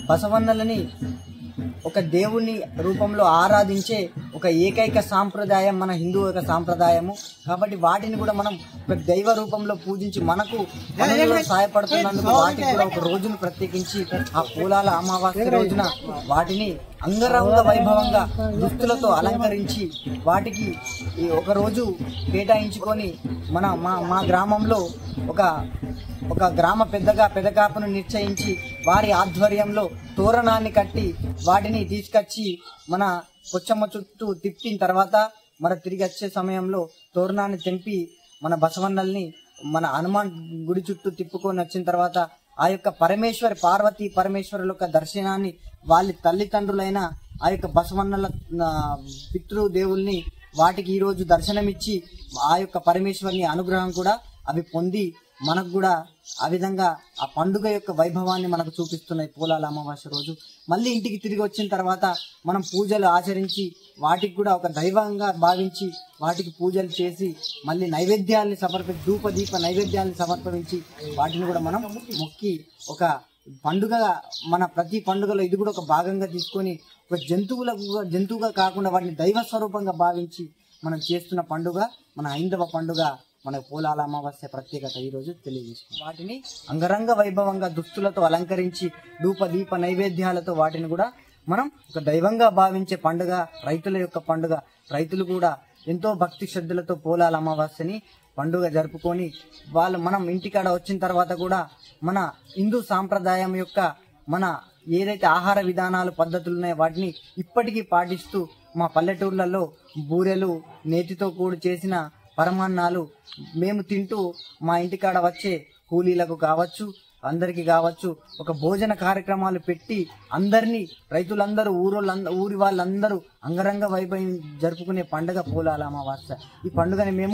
బసవన్నలని ఒక దేవుని రూపంలో ఆరాధించే ఒక ఏకైక సాంప్రదాయం మన హిందూ యొక్క సాంప్రదాయము. కాబట్టి వాటిని కూడా మనం ఒక దైవ రూపంలో పూజించి మనకు సహాయపడుతున్నందుకు వాటికి కూడా ఒక రోజును ప్రత్యేకించి ఆ పూలాల అమావాస్య రోజున వాటిని అంగరంగ వైభవంగా దుస్తులతో అలంకరించి వాటికి ఒక రోజు కేటాయించుకొని మా గ్రామంలో ఒక గ్రామ పెద్దకాపును నిశ్చయించి వారి ఆధ్వర్యంలో తోరణాన్ని కట్టి వాటిని తీసుకొచ్చి మన పొచ్చమ్మ చుట్టూ తిప్పిన తర్వాత మన తిరిగి వచ్చే సమయంలో తోరణాన్ని తెంపి మన బసవన్నల్ని మన హనుమాన్ గుడి చుట్టూ తిప్పుకొని వచ్చిన తర్వాత ఆ యొక్క పార్వతీ పరమేశ్వరుల యొక్క దర్శనాన్ని వాళ్ళ తల్లిదండ్రులైన ఆ యొక్క బసవన్నల పితృదేవుల్ని వాటికి ఈ రోజు దర్శనమిచ్చి ఆ యొక్క పరమేశ్వరుని అనుగ్రహం కూడా అవి పొంది మనకు కూడా ఆ విధంగా ఆ పండుగ యొక్క వైభవాన్ని మనకు చూపిస్తున్నాయి. పూలాల అమావాస్య రోజు మళ్ళీ ఇంటికి తిరిగి వచ్చిన తర్వాత మనం పూజలు ఆచరించి వాటికి కూడా ఒక దైవంగా భావించి వాటికి పూజలు చేసి మళ్ళీ నైవేద్యాల్ని దీప నైవేద్యాల్ని సమర్పించి వాటిని కూడా మనం మొక్కి ఒక పండుగ మన ప్రతి పండుగలో ఇది కూడా ఒక భాగంగా తీసుకొని ఒక జంతువుగా కాకుండా వాటిని దైవ స్వరూపంగా భావించి మనం చేస్తున్న పండుగ మన హైందవ పండుగ మన పూలాల అమావాస్య ప్రత్యేకత ఈ రోజు తెలియజేస్తుంది. వాటిని అంగరంగ వైభవంగా దుస్తులతో అలంకరించి దీప నైవేద్యాలతో వాటిని కూడా మనం ఒక దైవంగా భావించే పండుగ రైతుల యొక్క పండుగ. రైతులు కూడా ఎంతో భక్తి శ్రద్ధలతో పూలాల అమావాస్యని పండుగ జరుపుకొని మనం ఇంటికాడ వచ్చిన తర్వాత కూడా మన హిందూ సాంప్రదాయం యొక్క మన ఏదైతే ఆహార విధానాలు పద్ధతులు ఉన్నాయో వాటిని ఇప్పటికీ పాటిస్తూ మా పల్లెటూర్లలో బూరెలు నేతితో కూడి చేసిన పరమాన్నాలు మేము తింటూ మా ఇంటికాడ వచ్చే కూలీలకు కావచ్చు అందరికి కావచ్చు ఒక భోజన కార్యక్రమాలు పెట్టి అందరినీ రైతులందరూ ఊరి వాళ్ళందరూ అంగరంగ వైభవం జరుపుకునే పండుగ పూలాల అమావాస్య. ఈ పండుగని మేము